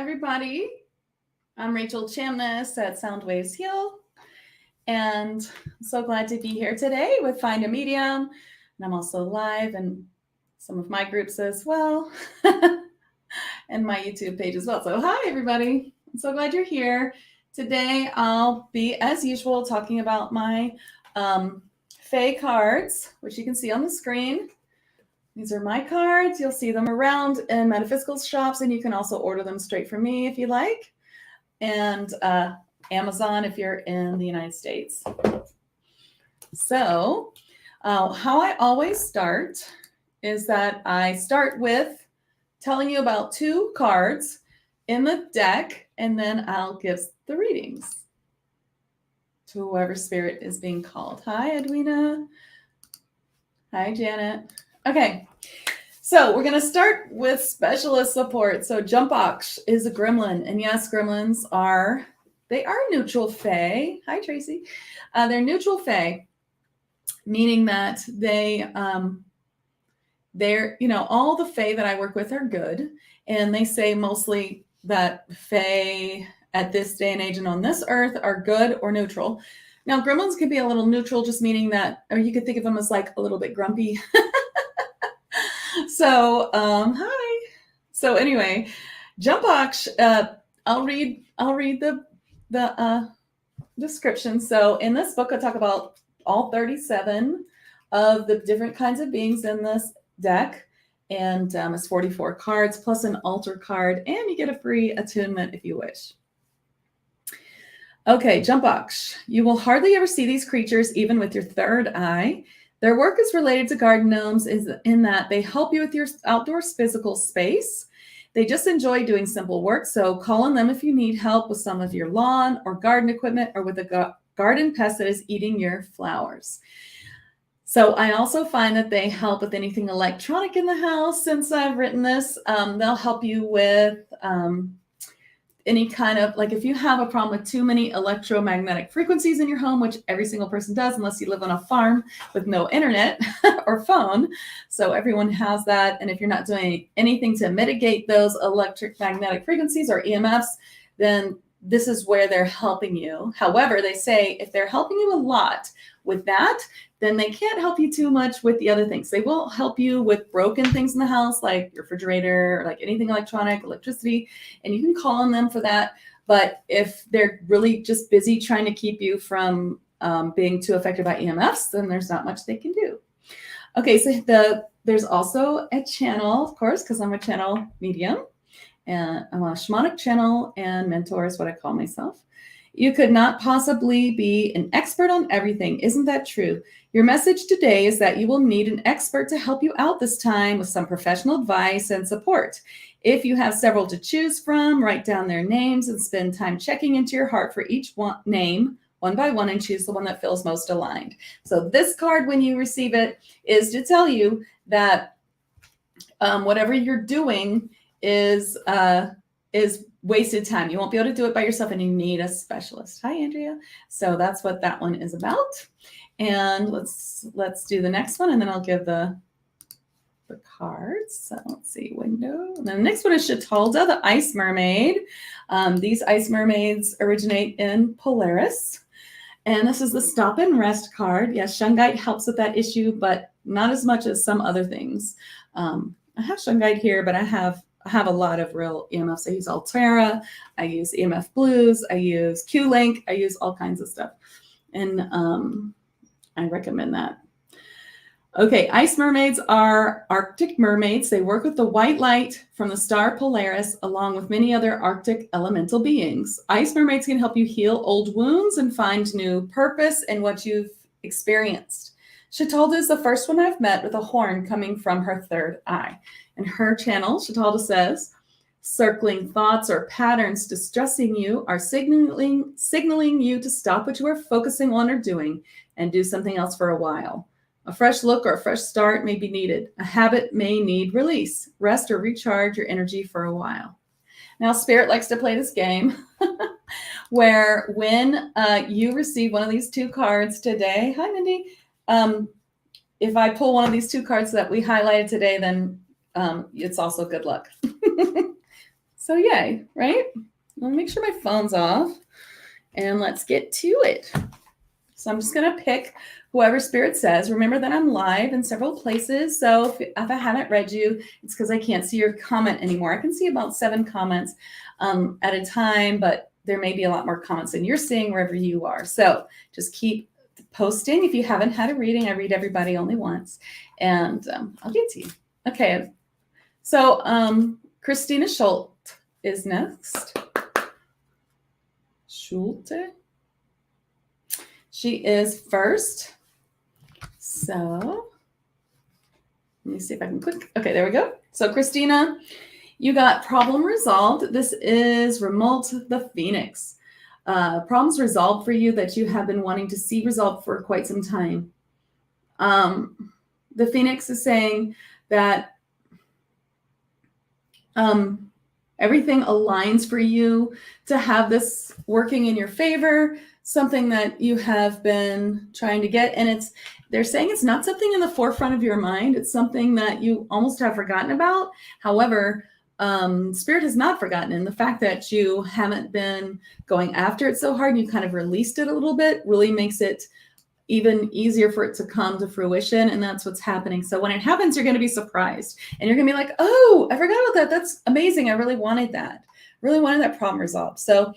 everybody. I'm Rachel Chamness at Sound Waves Heal, and I'm so glad to be here today with FindMeAMedium, and I'm also live in some of my groups as well, and my YouTube page as well. So hi, everybody. I'm so glad you're here. Today, I'll be, as usual, talking about my Fae cards, which you can see on the screen. These are my cards. You'll see them around in metaphysical shops, and you can also order them straight from me if you like. And Amazon if you're in the United States. So how I always start is that I start with telling you about two cards in the deck, and then I'll give the readings to whoever spirit is being called. Hi, Edwina. Hi, Janet. Okay, so we're going to start with specialist support. So Jumpox is a gremlin, and yes, gremlins are neutral Fae. Hi, Tracy. They're neutral Fae, meaning that they're, all the Fae that I work with are good, and they say mostly that Fae at this day and age and on this earth are good or neutral. Now, gremlins could be a little neutral, just meaning that, or you could think of them as like a little bit grumpy. So, hi. So anyway, Jumpox, I'll read the description. So in this book, I talk about all 37 of the different kinds of beings in this deck. And it's 44 cards plus an altar card, and you get a free attunement if you wish. Okay, Jumpox. You will hardly ever see these creatures, even with your third eye. Their work is related to garden gnomes in that they help you with your outdoors physical space. They just enjoy doing simple work, so call on them if you need help with some of your lawn or garden equipment, or with a garden pest that is eating your flowers. So I also find that they help with anything electronic in the house. Since I've written this, they'll help you with any kind of, like if you have a problem with too many electromagnetic frequencies in your home, which every single person does, unless you live on a farm with no internet or phone. So everyone has that. And if you're not doing anything to mitigate those electromagnetic frequencies or EMFs, then this is where they're helping you. However, they say if they're helping you a lot with that, then they can't help you too much with the other things. They will help you with broken things in the house, like your refrigerator, or like anything electronic, electricity, and you can call on them for that. But if they're really just busy trying to keep you from being too affected by EMFs, then there's not much they can do. Okay, so there's also a channel, of course, because I'm a channel medium, and I'm a shamanic channel and mentor is what I call myself. You could not possibly be an expert on everything. Isn't that true? Your message today is that you will need an expert to help you out this time with some professional advice and support. If you have several to choose from, write down their names and spend time checking into your heart for each name one by one, and choose the one that feels most aligned. So this card, when you receive it, is to tell you that whatever you're doing is wasted time. You won't be able to do it by yourself, and you need a specialist. Hi, Andrea. So that's what that one is about. And let's do the next one, and then I'll give the cards. So let's see, window. And then the next one is Chatalda, the ice mermaid. These ice mermaids originate in Polaris. And this is the stop and rest card. Yes, Shungite helps with that issue, but not as much as some other things. I have Shungite here, but I have a lot of real EMFs. I use Altera, I use EMF Blues, I use Q-Link, I use all kinds of stuff. And I recommend that. Okay, ice mermaids are Arctic mermaids. They work with the white light from the star Polaris, along with many other Arctic elemental beings. Ice mermaids can help you heal old wounds and find new purpose in what you've experienced. Chatalda is the first one I've met with a horn coming from her third eye. In her channel, Chatalda says, circling thoughts or patterns distressing you are signaling you to stop what you are focusing on or doing and do something else for a while. A fresh look or a fresh start may be needed. A habit may need release. Rest or recharge your energy for a while. Now, Spirit likes to play this game where when you receive one of these two cards today, hi, Mindy, if I pull one of these two cards that we highlighted today, then it's also good luck. So yay, right? Let me make sure my phone's off and let's get to it. So I'm just going to pick whoever Spirit says. Remember that I'm live in several places. So if I haven't read you, it's because I can't see your comment anymore. I can see about 7 comments at a time, but there may be a lot more comments than you're seeing wherever you are. So just keep posting. If you haven't had a reading, I read everybody only once, and I'll get to you. Okay. So Christina Schultz is next. Schulte. She is first. So let me see if I can click. Okay, there we go. So Christina, you got problem resolved. This is Remote the Phoenix. Problems resolved for you that you have been wanting to see resolved for quite some time. The Phoenix is saying that everything aligns for you to have this working in your favor, something that you have been trying to get. And they're saying it's not something in the forefront of your mind. It's something that you almost have forgotten about. However, Spirit has not forgotten. And the fact that you haven't been going after it so hard, and you kind of released it a little bit, really makes it even easier for it to come to fruition. And that's what's happening. So when it happens, you're going to be surprised and you're going to be like, oh, I forgot about that. That's amazing. I really wanted that. Really wanted that problem resolved. So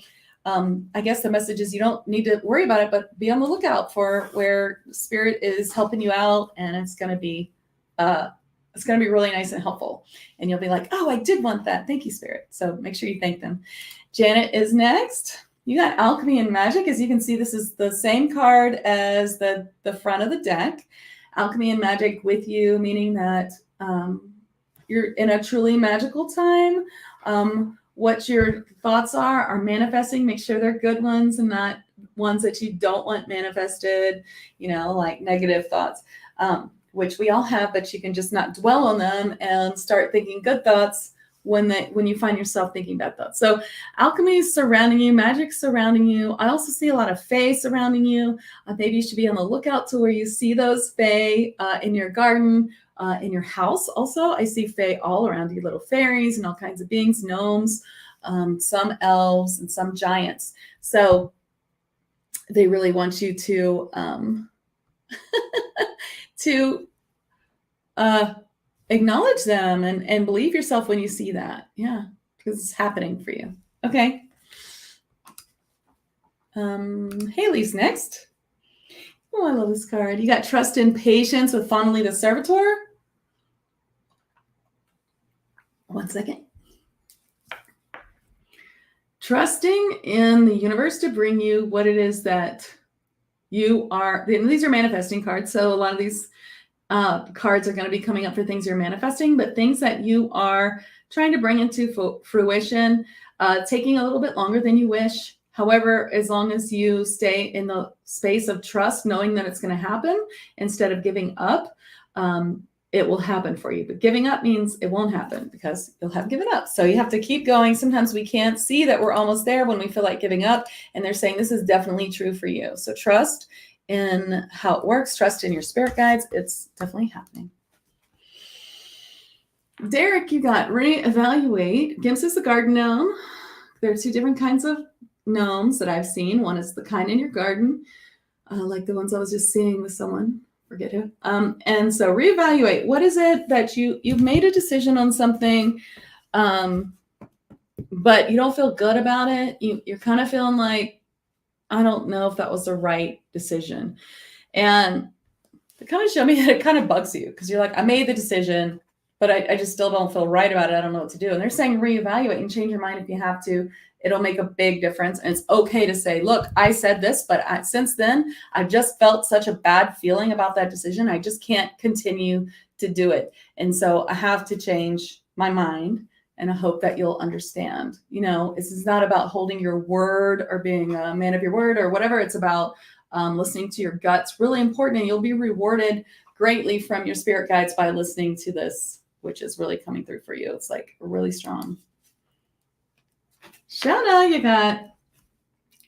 I guess the message is you don't need to worry about it, but be on the lookout for where Spirit is helping you out. And it's going to be really nice and helpful. And you'll be like, oh, I did want that. Thank you, Spirit. So make sure you thank them. Janet is next. You got Alchemy and Magic. As you can see, this is the same card as the front of the deck. Alchemy and Magic with you, meaning that you're in a truly magical time. What your thoughts are manifesting. Make sure they're good ones and not ones that you don't want manifested, like negative thoughts, which we all have, but you can just not dwell on them and start thinking good thoughts when you find yourself thinking bad thoughts. So alchemy is surrounding you, magic surrounding you. I also see a lot of fae surrounding you. Maybe you should be on the lookout to where you see those fae in your garden, in your house. Also, I see fae all around you, little fairies and all kinds of beings, gnomes, some elves and some giants. So they really want you to acknowledge them and believe yourself when you see that. Yeah, because it's happening for you. Okay. Haley's next. Oh, I love this card. You got Trust and Patience with Fondly the Servitor. One second. Trusting in the universe to bring you what it is that you are. These are manifesting cards. So a lot of these cards are going to be coming up for things you're manifesting, but things that you are trying to bring into fruition, taking a little bit longer than you wish. However, as long as you stay in the space of trust, knowing that it's going to happen instead of giving up, it will happen for you. But giving up means it won't happen because you'll have given up. So you have to keep going. Sometimes we can't see that we're almost there when we feel like giving up. And they're saying this is definitely true for you. So trust in how it works. Trust in your spirit guides. It's definitely happening. Derek, you got reevaluate. Gimps is the garden gnome. There are 2 different kinds of gnomes that I've seen. One is the kind in your garden, like the ones I was just seeing with someone. Forget who. And so reevaluate. What is it that you've made a decision on something, but you don't feel good about it? You're kind of feeling like, I don't know if that was the right decision. And they kind of show me that it kind of bugs you because you're like, I made the decision, but I just still don't feel right about it. I don't know what to do. And they're saying reevaluate and change your mind if you have to. It'll make a big difference. And it's okay to say, look, I said this, but since then, I've just felt such a bad feeling about that decision. I just can't continue to do it. And so I have to change my mind. And I hope that you'll understand. This is not about holding your word or being a man of your word or whatever. It's about listening to your guts. Really important. And you'll be rewarded greatly from your spirit guides by listening to this, which is really coming through for you. It's like really strong. Shauna, you got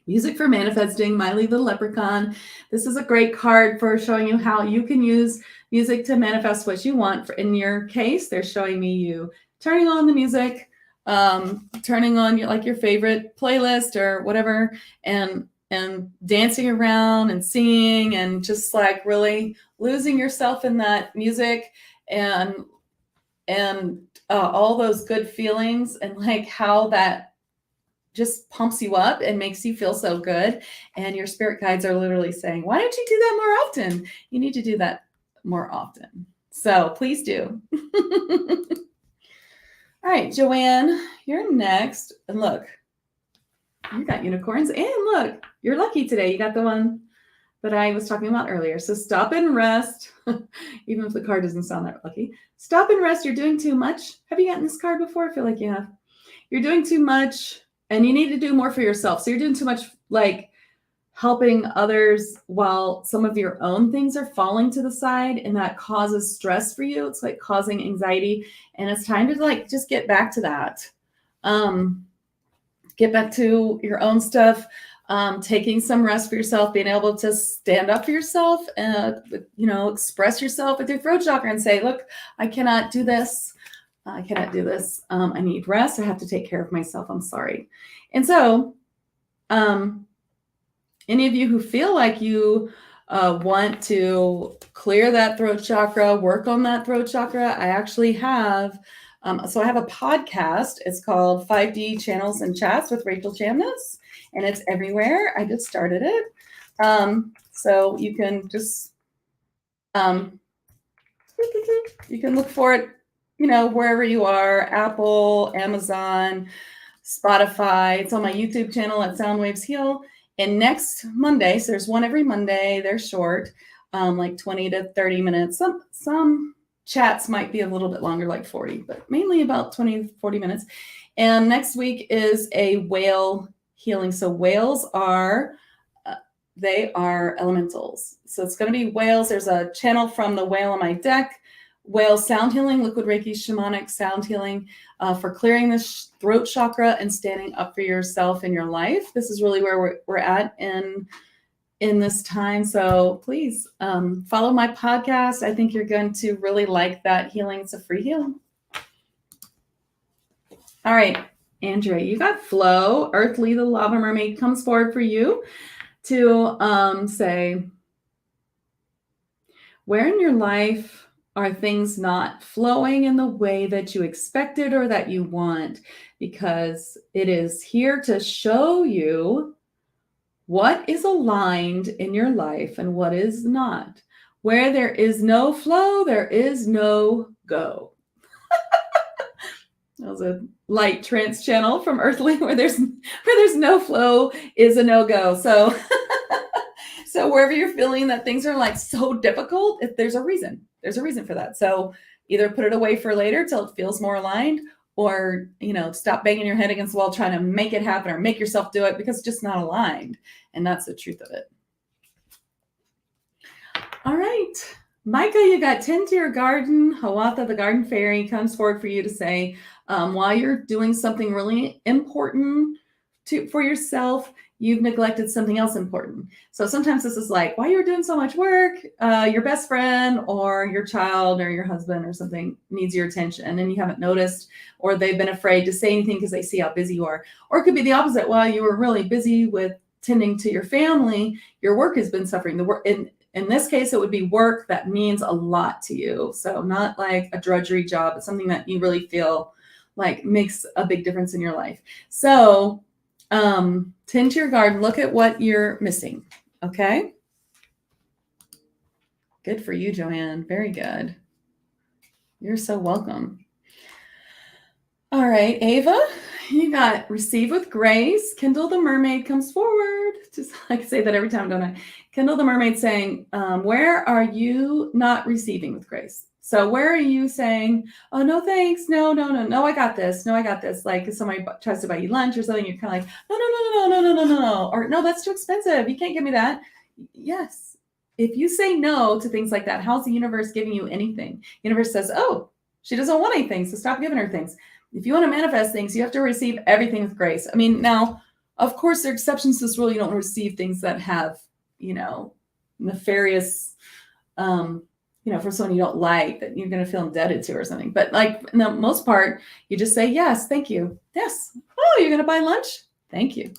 Music for Manifesting, Miley the Leprechaun. This is a great card for showing you how you can use music to manifest what you want. In your case, they're showing me you turning on the music, turning on your favorite playlist or whatever, and dancing around and singing and just like really losing yourself in that music and all those good feelings, and like how that just pumps you up and makes you feel so good. And your spirit guides are literally saying, why don't you do that more often? You need to do that more often. So please do. All right, Joanne, you're next. And look, you got unicorns. And look, you're lucky today. You got the one that I was talking about earlier. So stop and rest. Even if the card doesn't sound that lucky. Stop and rest. You're doing too much. Have you gotten this card before? I feel like you have. You're doing too much and you need to do more for yourself. So you're doing too much like helping others while some of your own things are falling to the side, and that causes stress for you. It's like causing anxiety, and it's time to like just get back to that. Get back to your own stuff, taking some rest for yourself, being able to stand up for yourself, express yourself with your throat chakra and say, look, I cannot do this. I cannot do this. I need rest. I have to take care of myself. I'm sorry. And so, any of you who feel like you want to clear that throat chakra, work on that throat chakra, I actually have, so I have a podcast. It's called 5D Channels and Chats with Rachel Chamness, and it's everywhere. I just started it. So you can just, you can look for it, wherever you are, Apple, Amazon, Spotify. It's on my YouTube channel at Soundwaves Heal. And next Monday, so there's one every Monday. They're short, like 20 to 30 minutes. Some chats might be a little bit longer, like 40, but mainly about 20 to 40 minutes. And next week is a whale healing. So whales are, they are elementals. So it's going to be whales. There's a channel from the whale on my deck. Whale sound healing, liquid Reiki, shamanic sound healing for clearing the throat chakra and standing up for yourself in your life. This is really where we're at in this time. So please follow my podcast. I think you're going to really like that healing. It's a free healing. All right, Andrea, you got Flow. Earthly, the lava mermaid, comes forward for you to say, where in your life are things not flowing in the way that you expected or that you want? Because it is here to show you what is aligned in your life and what is not. Where there is no flow, there is no go. That was a light trance channel from Earthly, where there's no flow is a no-go. So so wherever you're feeling that things are like so difficult, if there's a reason for that. So either put it away for later till it feels more aligned, or, stop banging your head against the wall trying to make it happen or make yourself do it because it's just not aligned. And that's the truth of it. All right. Micah, you got tend to your garden. Hawatha, the garden fairy, comes forward for you to say, while you're doing something really important for yourself, you've neglected something else important. So sometimes this is like, while you're doing so much work, your best friend or your child or your husband or something needs your attention and you haven't noticed, or they've been afraid to say anything because they see how busy you are. Or it could be the opposite. While you were really busy with tending to your family, your work has been suffering. The work in this case, it would be work that means a lot to you. So not like a drudgery job, but something that you really feel like makes a big difference in your life. So tend to your garden, look at what you're missing. Okay. Good for you, Joanne. Very good. You're so welcome. All right, Ava, you got receive with grace. Kendall the mermaid comes forward. Just like I say that every time, don't I? Kendall the mermaid saying, where are you not receiving with grace? So where are you saying, oh, no, thanks. No, I got this. No, I got this. Like if somebody tries to buy you lunch or something, you're kind of like, no. Or no, that's too expensive. You can't give me that. Yes. If you say no to things like that, how's the universe giving you anything? Universe says, oh, she doesn't want anything, so stop giving her things. If you want to manifest things, you have to receive everything with grace. I mean, now, of course, there are exceptions to this rule. You don't receive things that have, nefarious for someone you don't like that you're going to feel indebted to or something. But like in the most part, you just say, yes, thank you. Yes. Oh, you're going to buy lunch? Thank you.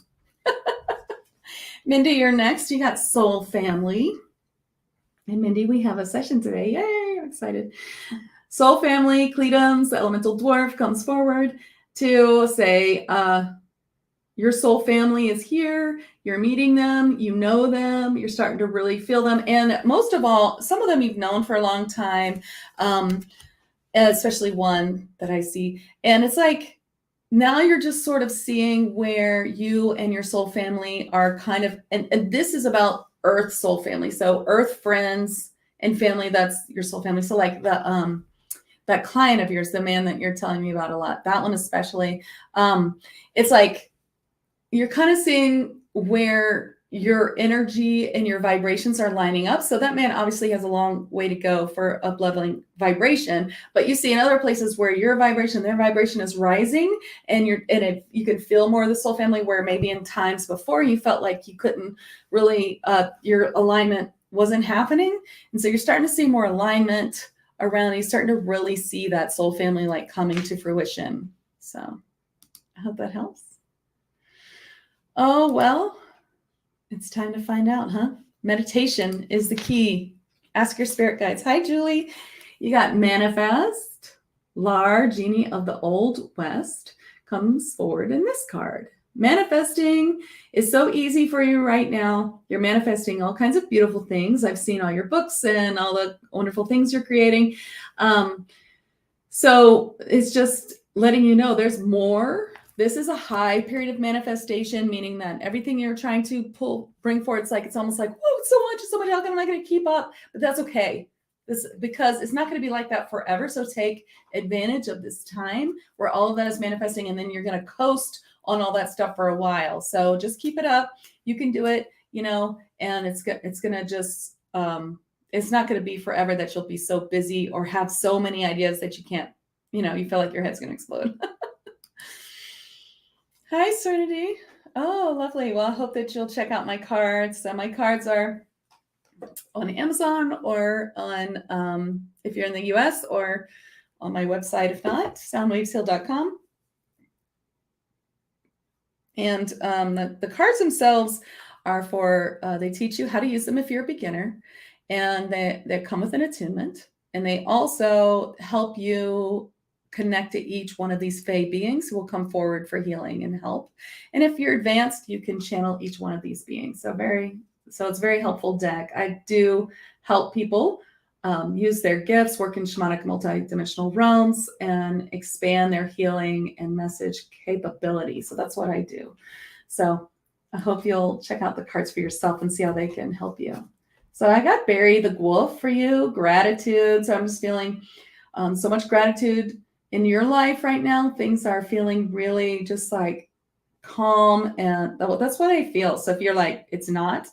Mindy, you're next. You got Soul Family. And Mindy, we have a session today. Yay, I'm excited. Soul Family, Cledums, the elemental dwarf, comes forward to say, your soul family is here. You're meeting them. You know them. You're starting to really feel them. And most of all, some of them you've known for a long time, especially one that I see. And it's like, now you're just sort of seeing where you and your soul family are kind of, and this is about Earth soul family. So Earth friends and family, that's your soul family. So like that client of yours, the man that you're telling me about a lot, that one especially, it's like, you're kind of seeing where your energy and your vibrations are lining up. So that man obviously has a long way to go for up-leveling vibration, but you see in other places where your vibration, their vibration is rising, and if you can feel more of the soul family, where maybe in times before you felt like you couldn't really, your alignment wasn't happening. And so you're starting to see more alignment around, and you're starting to really see that soul family like coming to fruition. So I hope that helps. Oh, well, it's time to find out, huh? Meditation is the key. Ask your spirit guides. Hi, Julie. You got manifest. Lar, genie of the Old West, comes forward in this card. Manifesting is so easy for you right now. You're manifesting all kinds of beautiful things. I've seen all your books and all the wonderful things you're creating. So it's just letting you know there's more. This is a high period of manifestation, meaning that everything you're trying to bring forward, it's almost like, whoa, it's so much, how am I going to keep up? But that's okay. Because it's not going to be like that forever. So take advantage of this time where all of that is manifesting, and then you're going to coast on all that stuff for a while. So just keep it up. You can do it, and it's going to just, it's not going to be forever that you'll be so busy or have so many ideas that you can't, you feel like your head's going to explode. Hi, Serenity. Oh, lovely. Well, I hope that you'll check out my cards. So my cards are on Amazon or on, if you're in the US, or on my website, if not, soundwavesheal.com. And the cards themselves are for, they teach you how to use them if you're a beginner, and they come with an attunement, and they also help you connect to each one of these Fae beings who will come forward for healing and help. And if you're advanced, you can channel each one of these beings. So it's a very helpful deck. I do help people use their gifts, work in shamanic multidimensional realms, and expand their healing and message capability. So that's what I do. So I hope you'll check out the cards for yourself and see how they can help you. So I got Barry the Wolf for you, gratitude. So I'm just feeling so much gratitude in your life right now. Things are feeling really just like calm, and that's what I feel. So if you're like, it's not,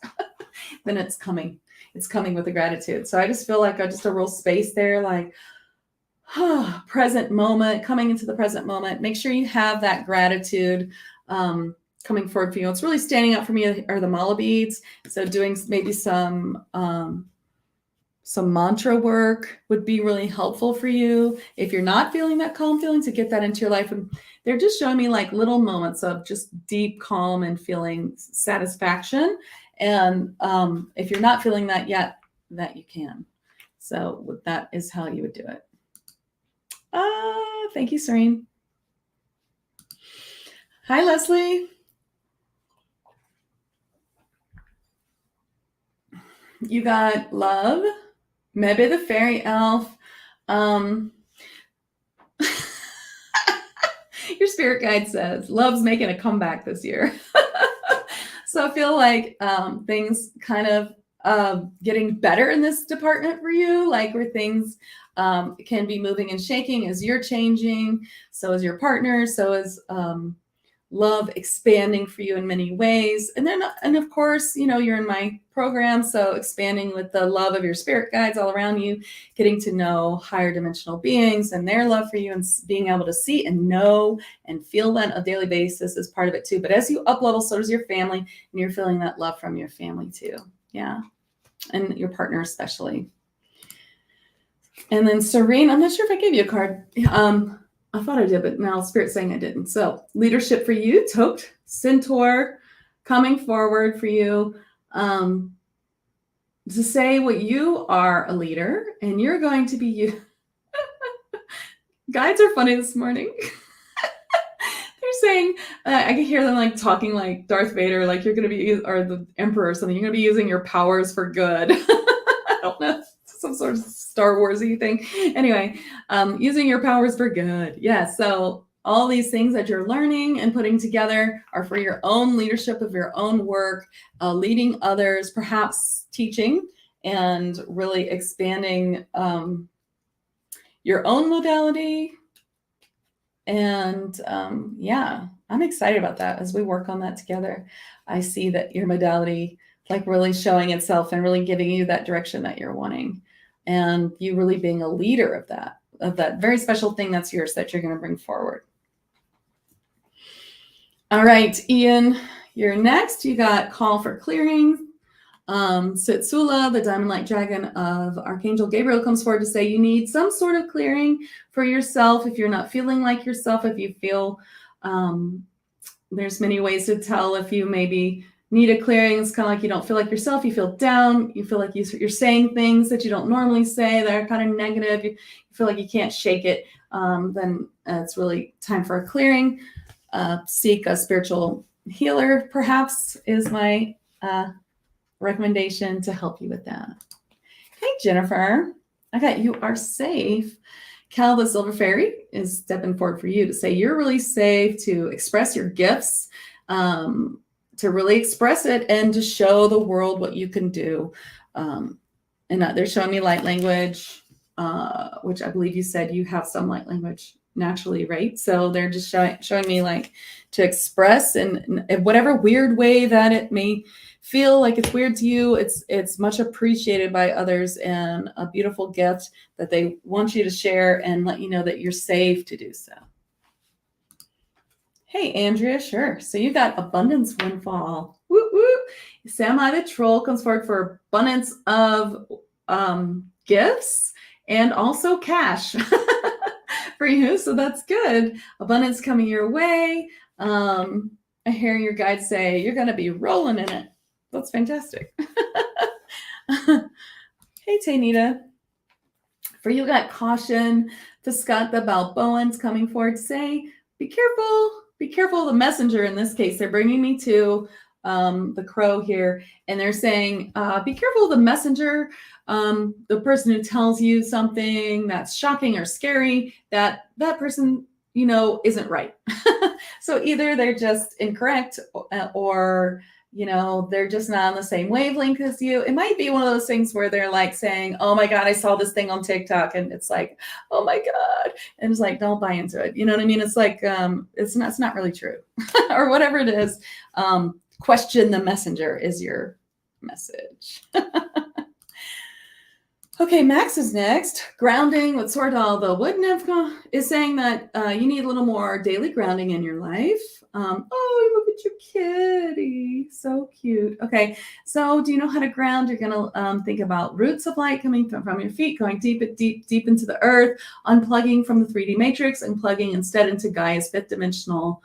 then it's coming. It's coming with the gratitude. So I just feel like just a real space there, like present moment, coming into the present moment. Make sure you have that gratitude coming forward for you. What's really standing out for me are the mala beads. So doing maybe some mantra work would be really helpful for you. If you're not feeling that calm feeling, to get that into your life. And they're just showing me like little moments of just deep calm and feeling satisfaction. And if you're not feeling that yet, that you can. So that is how you would do it. Thank you, Serene. Hi, Leslie. You got love. Maybe the fairy elf. Your spirit guide says love's making a comeback this year. So I feel like things kind of getting better in this department for you, like where things can be moving and shaking as you're changing. So is your partner. So is love expanding for you in many ways. And of course, you're in my program. So expanding with the love of your spirit guides all around you, getting to know higher dimensional beings and their love for you, and being able to see and know and feel that on a daily basis is part of it too. But as you up level, so does your family, and you're feeling that love from your family too. Yeah. And your partner especially. And then Serene, I'm not sure if I gave you a card. I thought I did, but now Spirit's saying I didn't. So leadership for you, Tote, Centaur, coming forward for you to say what you are a leader, and you're going to be you. Guides are funny this morning. They're saying, I can hear them like talking like Darth Vader, like you're going to be, or the Emperor or something. You're going to be using your powers for good. I don't know, some sort of Star Wars-y thing. Anyway, using your powers for good. Yeah, so all these things that you're learning and putting together are for your own leadership of your own work, leading others, perhaps teaching, and really expanding your own modality. And yeah, I'm excited about that as we work on that together. I see that your modality like really showing itself and really giving you that direction that you're wanting, and you really being a leader of that very special thing that's yours that you're going to bring forward. All right, Ian, you're next. You got call for clearing. Sitsula, the diamond light dragon of Archangel Gabriel, comes forward to say you need some sort of clearing for yourself if you're not feeling like yourself, if you feel there's many ways to tell if you maybe need a clearing. It's kind of like you don't feel like yourself, you feel down, you feel like you're saying things that you don't normally say that are kind of negative, you feel like you can't shake it, then it's really time for a clearing. Seek a spiritual healer, perhaps, is my recommendation to help you with that. Hey, Jennifer, I got you are safe. Cal, the Silver Fairy, is stepping forward for you to say you're really safe to express your gifts, to really express it and to show the world what you can do. And they're showing me light language, which I believe you said you have some light language naturally, right? So they're just showing me like to express in whatever weird way that it may feel like it's weird to you. It's much appreciated by others and a beautiful gift that they want you to share and let you know that you're safe to do so. Hey, Andrea, sure. So you got abundance windfall. Woo woo. Samai the troll comes forward for abundance of gifts and also cash for you. So that's good. Abundance coming your way. I hear your guide say you're going to be rolling in it. That's fantastic. Hey, Taynita. For you got caution. To Scott the Balboans coming forward to say, be careful. Be careful. The messenger in this case, they're bringing me to the crow here. And they're saying, be careful of the messenger, the person who tells you something that's shocking or scary, that person, isn't right. So either they're just incorrect or they're just not on the same wavelength as you. It might be one of those things where they're like saying, oh my God, I saw this thing on TikTok. And it's like, oh my God. And it's like, don't buy into it. You know what I mean? It's like, it's not really true or whatever it is. Question the messenger is your message. Okay, Max is next. Grounding with Sordal, the wood nymph, is saying that you need a little more daily grounding in your life. Oh, look at your kitty. So cute. Okay, so do you know how to ground? You're going to think about roots of light coming from your feet, going deep into the earth, unplugging from the 3D matrix and plugging instead into Gaia's fifth dimensional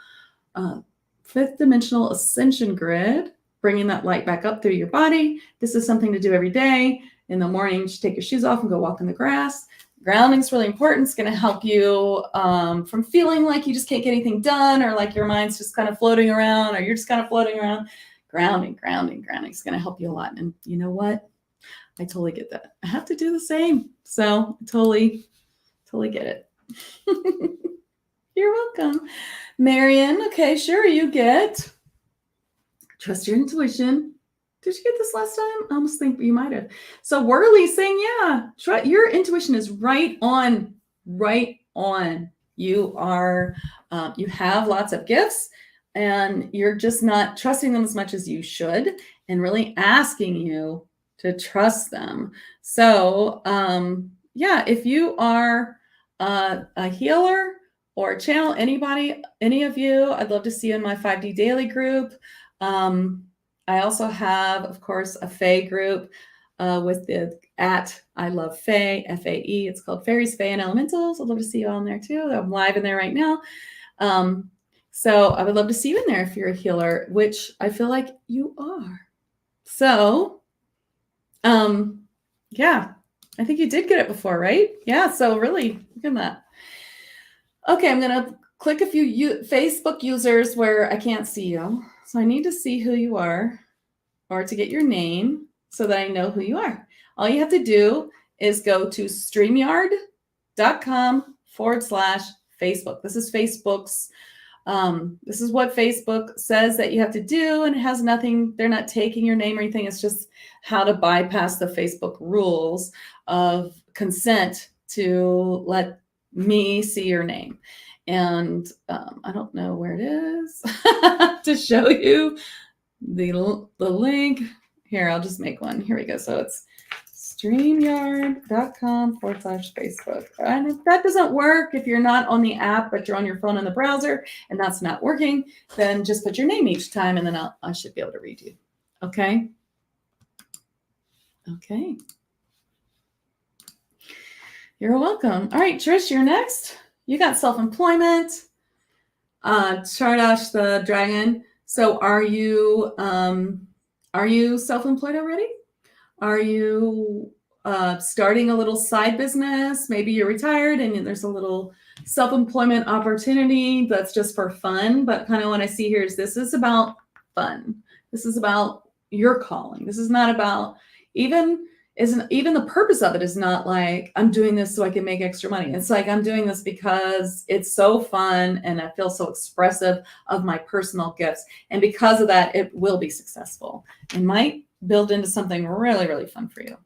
ascension grid, bringing that light back up through your body. This is something to do every day. In the morning, just take your shoes off and go walk in the grass. Grounding is really important. It's going to help you from feeling like you just can't get anything done or like your mind's just kind of floating around or you're just kind of floating around. Grounding is going to help you a lot. And you know what? I totally get that. I have to do the same. So I totally get it. You're welcome. Marion, okay, sure, you get trust your intuition. Did you get this last time? I almost think you might have. So Whirly saying, yeah, your intuition is right on. You are, you have lots of gifts and you're just not trusting them as much as you should and really asking you to trust them. So yeah, if you are a healer or a channel, any of you, I'd love to see you in my 5D daily group. I also have, of course, a Fae group. with the at I love Fae, Fae. It's called Fairies, Fae, and Elementals. I'd love to see you on there too. I'm live in there right now. So I would love to see you in there if you're a healer, which I feel like you are. So, yeah, I think you did get it before, right? Yeah, so really, look at that. Okay, I'm going to click a few Facebook users where I can't see you. So I need to see who you are or to get your name so that I know who you are. All you have to do is go to streamyard.com/Facebook. This is Facebook's this is what Facebook says that you have to do, and it has nothing, they're not taking your name or anything. It's just how to bypass the Facebook rules of consent to let me see your name. And I don't know where it is to show you the link. Here, I'll just make one. Here we go. So it's streamyard.com/Facebook. And if that doesn't work, if you're not on the app, but you're on your phone in the browser and that's not working, then just put your name each time and then I should be able to read you. Okay. Okay. You're welcome. All right, Trish, you're next. You got self-employment, Chardash the dragon. So are you self-employed already? Are you starting a little side business? Maybe you're retired and there's a little self-employment opportunity that's just for fun. But kind of what I see here is this is about fun. This is about your calling. This is not about even the purpose of it is not like I'm doing this so I can make extra money. It's like I'm doing this because it's so fun and I feel so expressive of my personal gifts. And because of that, it will be successful and might build into something really, really fun for you.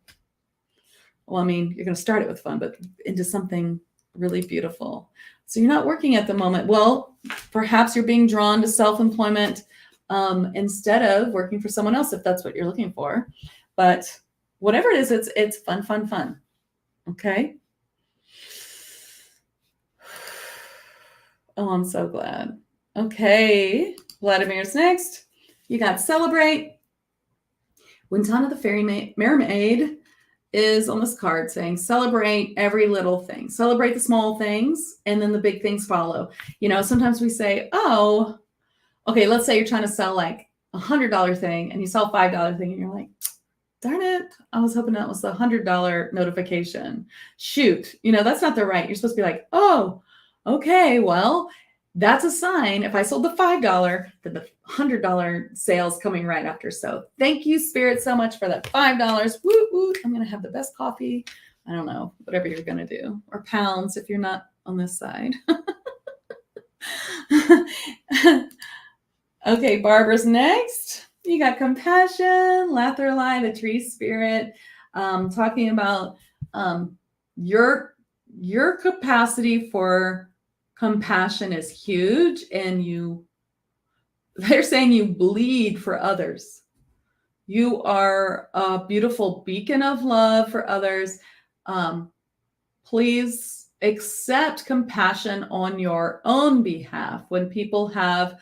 Well, I mean, you're going to start it with fun, but into something really beautiful. So you're not working at the moment. Well, perhaps you're being drawn to self-employment instead of working for someone else, if that's what you're looking for. But whatever it is, it's fun, fun, fun. Okay. Oh, I'm so glad. Okay. Vladimir's next. You got celebrate. Wintana the Fairy Mermaid is on this card saying celebrate every little thing. Celebrate the small things and then the big things follow. You know, sometimes we say, oh, okay, let's say you're trying to sell like $100 thing and you sell $5 thing and you're like, darn it, I was hoping that was the $100 notification. Shoot, you know, that's not the right. You're supposed to be like, oh, okay, well, that's a sign. If I sold the $5, then the $100 sales coming right after. So thank you, Spirit, so much for that $5. Woo, woo. I'm going to have the best coffee. I don't know, whatever you're going to do. Or pounds if you're not on this side. Okay, Barbara's next. You got compassion, Latherlie, the tree spirit, talking about your capacity for compassion is huge, and they're saying you bleed for others. You are a beautiful beacon of love for others. Please accept compassion on your own behalf. When people have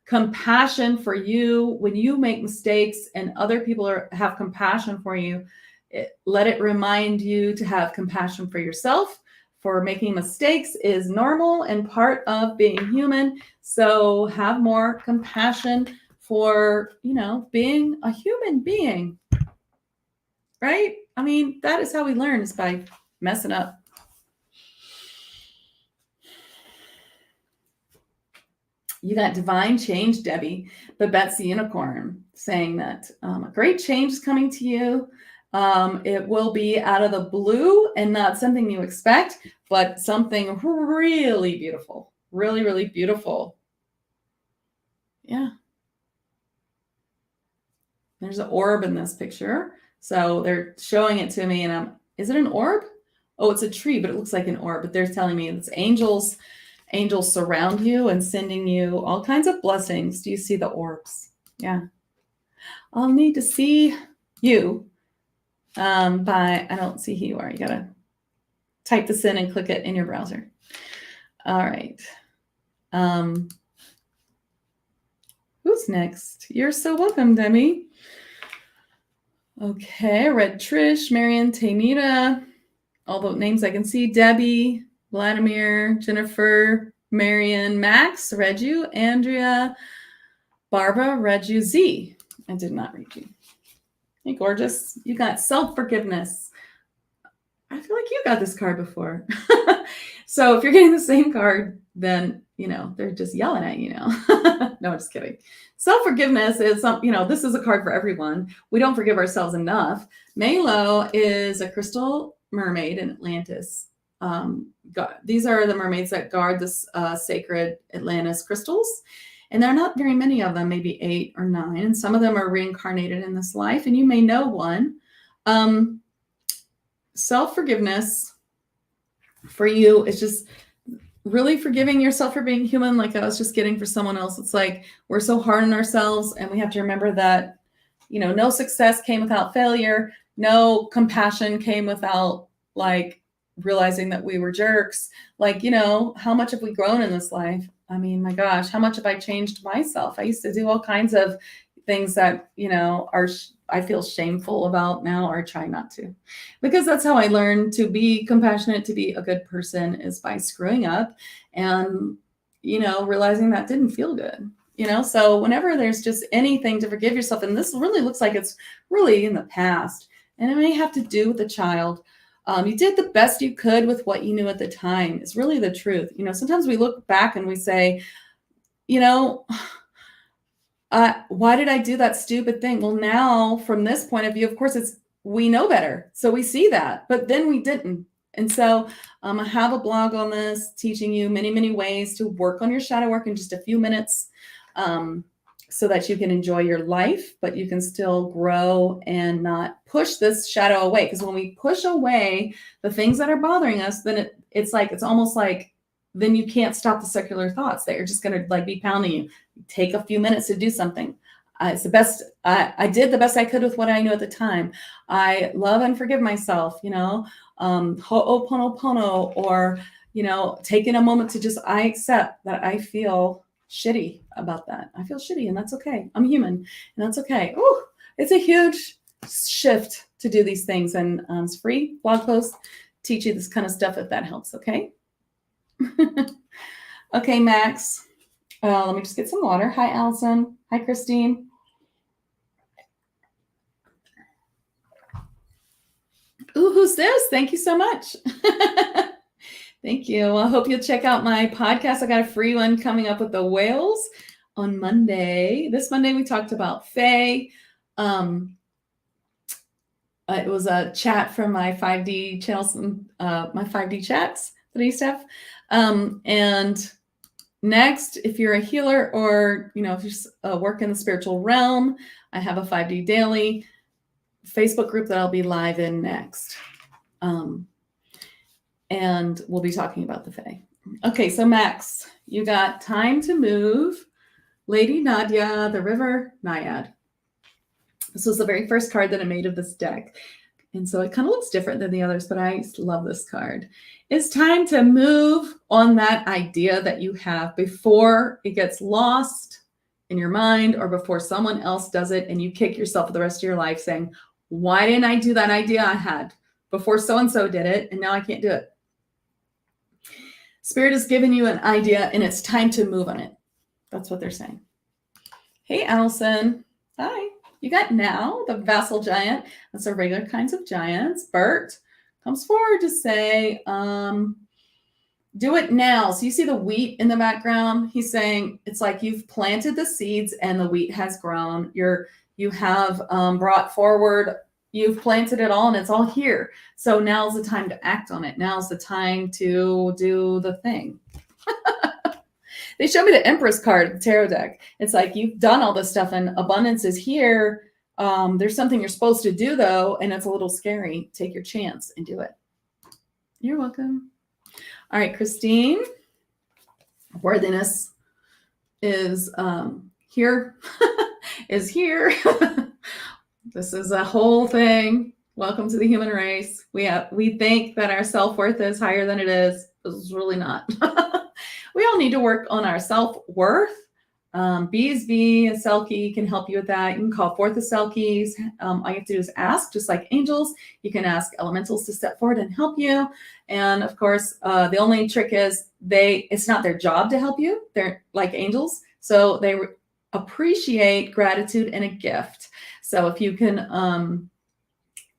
compassion for you, when you make mistakes and other people have compassion for you, let it remind you to have compassion for yourself. For making mistakes is normal and part of being human. So have more compassion for, you know, being a human being, right? I mean, that is how we learn, is by messing up. You got divine change, Debbie, but Betsy Unicorn saying that a great change is coming to you. It will be out of the blue and not something you expect, but something really beautiful, really, really beautiful. Yeah. There's an orb in this picture. So they're showing it to me and is it an orb? Oh, it's a tree, but it looks like an orb, but they're telling me it's angels surround you and sending you all kinds of blessings. Do you see the orbs? Yeah. I'll need to see you. I don't see who you are. You got to type this in and click it in your browser. All right. Who's next? You're so welcome, Demi. Okay, I read Trish, Marion, Taynita, all the names I can see. Debbie, Vladimir, Jennifer, Marion, Max, read you. Andrea, Barbara, read you. Z, I did not read you. Hey, gorgeous. You got self-forgiveness. I feel like you got this card before. So if you're getting the same card, then, they're just yelling at you now. No, I'm just kidding. Self-forgiveness is this is a card for everyone. We don't forgive ourselves enough. Melo is a crystal mermaid in Atlantis. These are the mermaids that guard this sacred Atlantis crystals. And there are not very many of them, maybe 8 or 9. And some of them are reincarnated in this life. And you may know one. Self-forgiveness for you is just really forgiving yourself for being human, like I was just getting for someone else. It's like we're so hard on ourselves, and we have to remember that, no success came without failure. No compassion came without realizing that we were jerks. How much have we grown in this life? I mean, my gosh, how much have I changed myself? I used to do all kinds of things that, I feel shameful about now, or try not to, because that's how I learned to be compassionate, to be a good person, is by screwing up and, realizing that didn't feel good, so whenever there's just anything to forgive yourself, and this really looks like it's really in the past, and it may have to do with the child. You did the best you could with what you knew at the time. It's really the truth. Sometimes we look back and we say, why did I do that stupid thing? Well, now from this point of view, of course, we know better. So we see that, but then we didn't. And so I have a blog on this teaching you many, many ways to work on your shadow work in just a few minutes, so that you can enjoy your life, but you can still grow and not push this shadow away. Because when we push away the things that are bothering us, then it's almost like then you can't stop the circular thoughts that are just going to be pounding you. Take a few minutes to do something. It's the best. I did the best I could with what I knew at the time. I love and forgive myself, ho'oponopono, or, taking a moment to just, I accept that I feel shitty about that. I feel shitty, and that's okay. I'm human, and that's okay. Oh, it's a huge shift to do these things. And it's free blog post, teach you this kind of stuff if that helps. Okay. Okay, Max. Let me just get some water. Hi, Allison. Hi, Christine. Ooh, who's this? Thank you so much. Thank you. I hope you'll check out my podcast. I got a free one coming up with the whales on Monday. This Monday, we talked about Fae. It was a chat from my 5D channels, my 5D chats that I used to have. And next, if you're a healer, or, if you work in the spiritual realm, I have a 5D daily Facebook group that I'll be live in next. And we'll be talking about the Fae. Okay, so Max, you got Time to Move, Lady Nadia, the River Naiad. This was the very first card that I made of this deck. And so it kind of looks different than the others, but I love this card. It's time to move on that idea that you have before it gets lost in your mind, or before someone else does it and you kick yourself for the rest of your life saying, why didn't I do that idea I had before so-and-so did it, and now I can't do it? Spirit has given you an idea, and it's time to move on it. That's what they're saying. Hey, Allison. Hi. You got Now, the vassal giant. That's our regular kinds of giants. Bert comes forward to say, do it now. So you see the wheat in the background. He's saying it's like you've planted the seeds and the wheat has grown. You have brought forward, you've planted it all, and it's all here. So now's the time to act on it. Now's the time to do the thing. They show me the Empress card, the tarot deck. It's like you've done all this stuff and abundance is here. There's something you're supposed to do, though, and it's a little scary. Take your chance and do it. You're welcome. All right, Christine. Worthiness is here. Is here. This is a whole thing. Welcome to the human race. We think that our self-worth is higher than it is. This is really not. We all need to work on our self-worth, Beesby, a Selkie can help you with that. You can call forth the Selkies. All you have to do is ask, just like angels. You can ask elementals to step forward and help you. And of course, the only trick is it's not their job to help you. They're like angels. So they appreciate gratitude and a gift. So if you can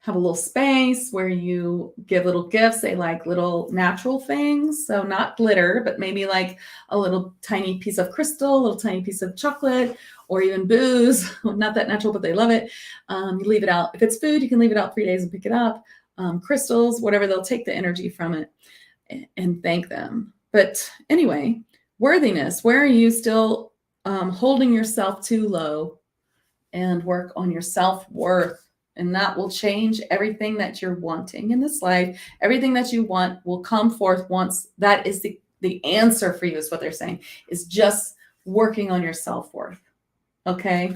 have a little space where you give little gifts, they like little natural things. So not glitter, but maybe like a little tiny piece of crystal, a little tiny piece of chocolate, or even booze. Not that natural, but they love it. You leave it out. If it's food, you can leave it out 3 days and pick it up. Crystals, whatever, they'll take the energy from it and thank them. But anyway, worthiness, where are you still holding yourself too low? And work on your self-worth. And that will change everything that you're wanting in this life. Everything that you want will come forth once. That is the answer for you, is what they're saying, is just working on your self-worth. Okay.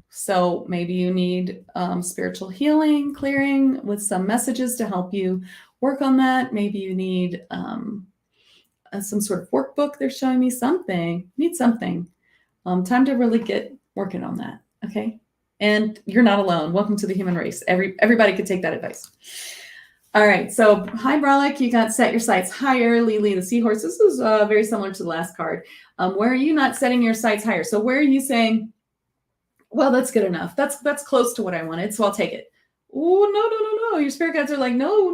So maybe you need spiritual healing, clearing with some messages to help you work on that. Maybe you need some sort of workbook. They're showing me something. Need something. Time to really get working on that. Okay. And you're not alone. Welcome to the human race. Everybody could take that advice. All right. So hi, Bralik. You got set your sights higher. Lily, the seahorse. This is very similar to the last card. Where are you not setting your sights higher? So where are you saying, well, that's good enough. That's close to what I wanted, so I'll take it. Oh, no. Your spirit guides are like, no.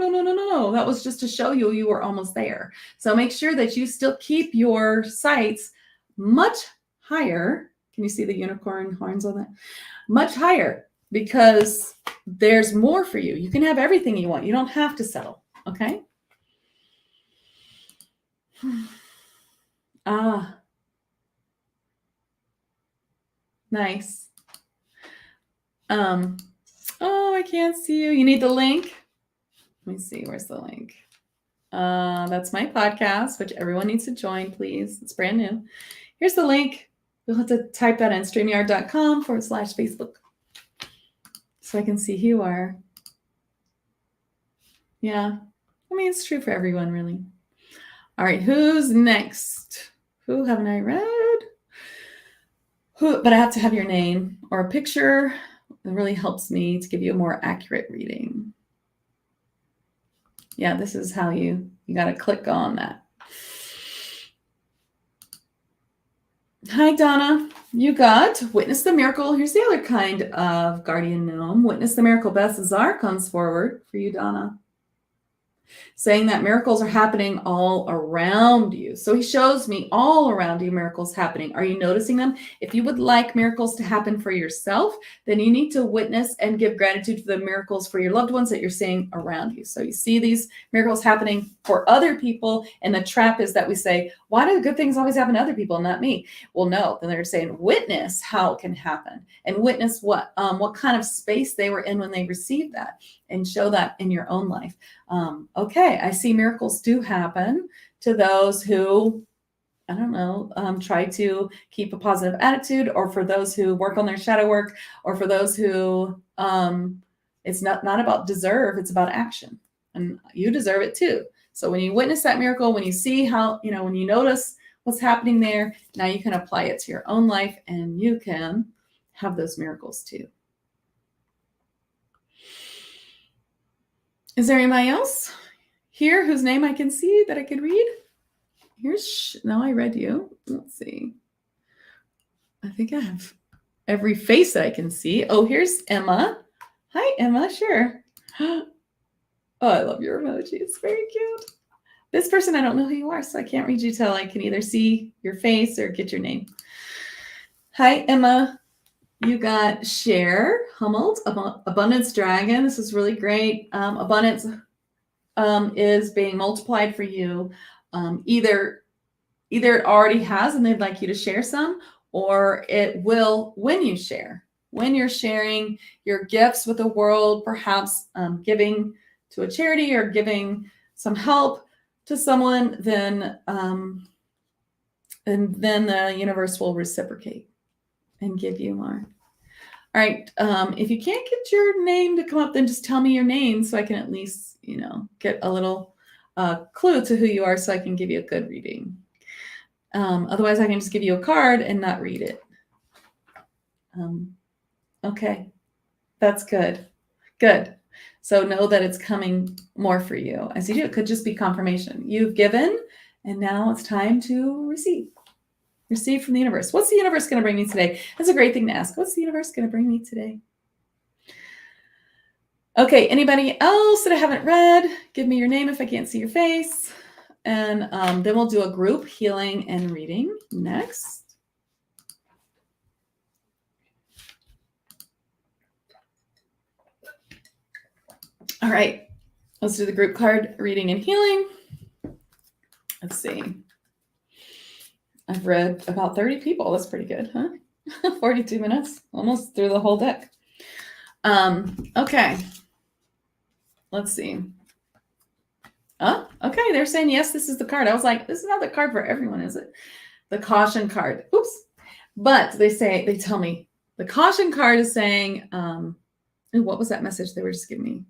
That was just to show you were almost there. So make sure that you still keep your sights much higher. Can you see the unicorn horns on that? Much higher, because there's more for you. You can have everything you want. You don't have to settle. Okay. Nice. Oh, I can't see you. You need the link. Let me see. Where's the link? That's my podcast, which everyone needs to join, please. It's brand new. Here's the link. You'll have to type that in StreamYard.com/Facebook so I can see who you are. Yeah. I mean, it's true for everyone, really. All right. Who's next? Who haven't I read? But I have to have your name or a picture. It really helps me to give you a more accurate reading. Yeah, this is how you got to click on that. Hi, Donna. You got Witness the Miracle. Here's the other kind of guardian gnome. Witness the Miracle. Beth Azar comes forward for you, Donna, saying that miracles are happening all around you. So he shows me all around you miracles happening. Are you noticing them? If you would like miracles to happen for yourself, then you need to witness and give gratitude for the miracles for your loved ones that you're seeing around you. So you see these miracles happening for other people, and the trap is that we say, why do good things always happen to other people and not me? Well, no. Then they're saying, witness how it can happen, and witness what kind of space they were in when they received that, and show that in your own life. Okay, I see miracles do happen to those who, I don't know, try to keep a positive attitude, or for those who work on their shadow work, or for those who it's not about deserve, it's about action. And you deserve it too. So when you witness that miracle, when you see how, when you notice what's happening there, now you can apply it to your own life, and you can have those miracles too. Is there anybody else here whose name I can see that I could read? No, I read you. Let's see. I think I have every face that I can see. Oh, here's Emma. Hi, Emma. Sure. Oh, I love your emoji. It's very cute. This person, I don't know who you are, so I can't read you till I can either see your face or get your name. Hi, Emma. You got Cher, Hummelt, Abundance Dragon. This is really great. Abundance is being multiplied for you. Either it already has and they'd like you to share some, or it will when you share. When you're sharing your gifts with the world, perhaps giving to a charity or giving some help to someone, then the universe will reciprocate and give you more. All right. If you can't get your name to come up, then just tell me your name so I can at least, get a little clue to who you are, so I can give you a good reading. Otherwise, I can just give you a card and not read it. Okay, that's good. Good. So know that it's coming more for you as you do. It could just be confirmation. You've given, and now it's time to receive. Receive from the universe. What's the universe going to bring me today? That's a great thing to ask. What's the universe going to bring me today? Okay, anybody else that I haven't read, give me your name if I can't see your face. And then we'll do a group healing and reading next. All right, let's do the group card reading and healing. Let's see. I've read about 30 people. That's pretty good, huh? 42 minutes, almost through the whole deck. Okay. Let's see. Oh, okay. They're saying, yes, this is the card. I was like, this is not the card for everyone, is it? The caution card. Oops. But they tell me the caution card is saying, what was that message they were just giving me?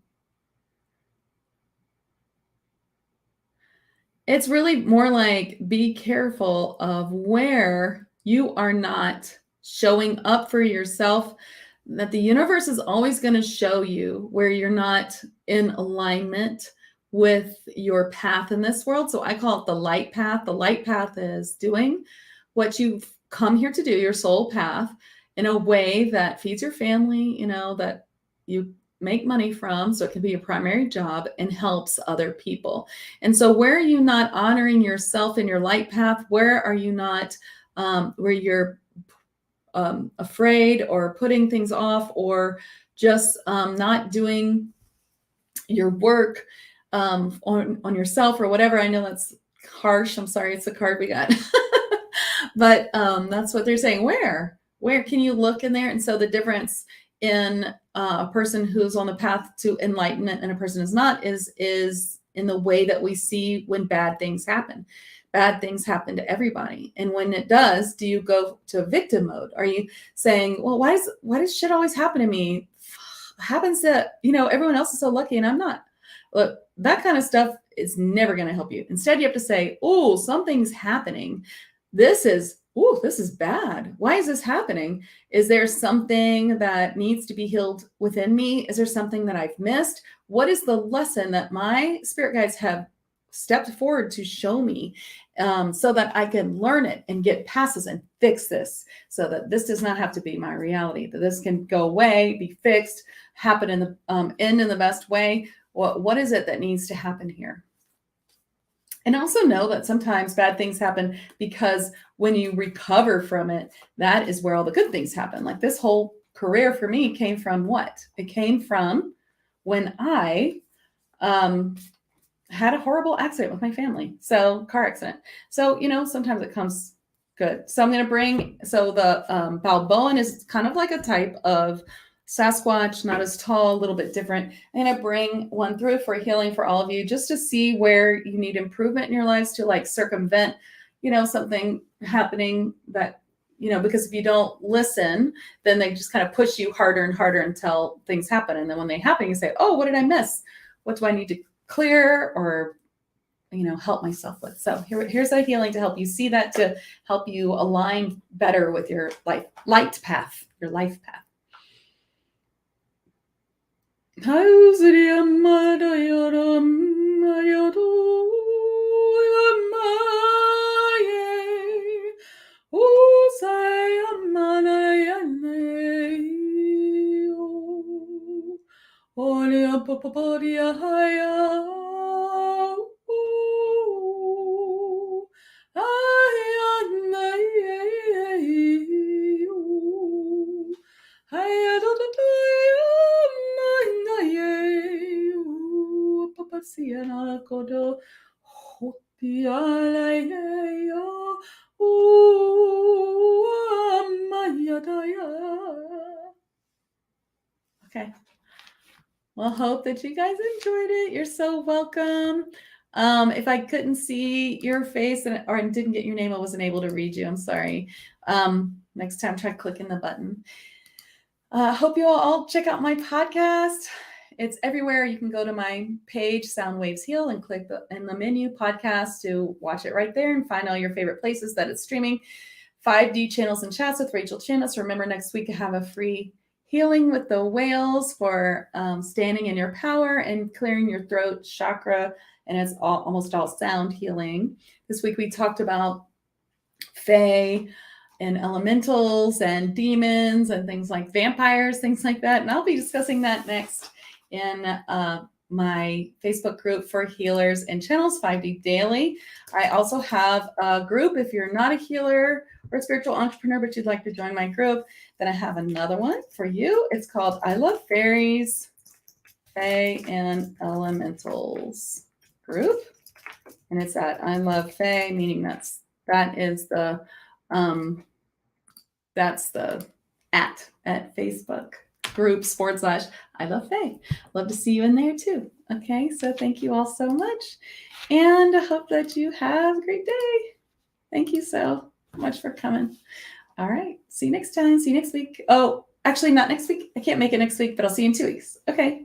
It's really more like, be careful of where you are not showing up for yourself, that the universe is always going to show you where you're not in alignment with your path in this world. So I call it the light path. The light path is doing what you've come here to do, your soul path, in a way that feeds your family, that you make money from, so it can be a primary job, and helps other people. And so where are you not honoring yourself in your light path? Where are you not, where you're afraid or putting things off, or just not doing your work on yourself or whatever? I know that's harsh. I'm sorry, it's the card we got. But that's what they're saying. Where can you look in there? And so the difference in a person who's on the path to enlightenment and a person who's not is in the way that we see when bad things happen. Bad things happen to everybody. And when it does, do you go to victim mode? Are you saying, well, why does shit always happen to me? Happens to, everyone else is so lucky and I'm not. Look, that kind of stuff is never going to help you. Instead, you have to say, oh, something's happening. This is bad. Why is this happening? Is there something that needs to be healed within me? Is there something that I've missed? What is the lesson that my spirit guides have stepped forward to show me, so that I can learn it and get past this and fix this, so that this does not have to be my reality, that this can go away, be fixed, happen in the end in the best way. What is it that needs to happen here? And also know that sometimes bad things happen because when you recover from it, that is where all the good things happen. Like this whole career for me came from what? It came from when I had a horrible accident with my family. So car accident. So, sometimes it comes good. So I'm going to bring, the Balboan is kind of like a type of Sasquatch, not as tall, a little bit different. I'm going to bring one through for healing for all of you, just to see where you need improvement in your lives, to like circumvent, something happening that, because if you don't listen, then they just kind of push you harder and harder until things happen. And then when they happen, you say, oh, what did I miss? What do I need to clear or, help myself with? So here's a healing to help you see that, to help you align better with your light path, your life path. Okay. Well, hope that you guys enjoyed it. You're so welcome. If I couldn't see your face or didn't get your name, I wasn't able to read you. I'm sorry. Next time, try clicking the button. Hope you all check out my podcast. It's everywhere. You can go to my page, Sound Waves Heal, and click in the menu podcast to watch it right there and find all your favorite places that it's streaming. 5D channels and chats with Rachel Chamness. Remember, next week I have a free healing with the whales for standing in your power and clearing your throat chakra. And it's almost all sound healing. This week we talked about Fae and elementals and demons and things like vampires, things like that. And I'll be discussing that next in my Facebook group for healers and channels, 5D Daily. I also have a group if you're not a healer or a spiritual entrepreneur, but you'd like to join my group, then I have another one for you. It's called I Love Fairies, Fae and Elementals group. And it's at I Love Fae, meaning that is the that's the at Facebook group / I Love Fae. Love to see you in there too. Okay, so thank you all so much. And I hope that you have a great day. Thank you so much for coming. All right, see you next time. See you next week. Oh, actually not next week. I can't make it next week, but I'll see you in 2 weeks. Okay.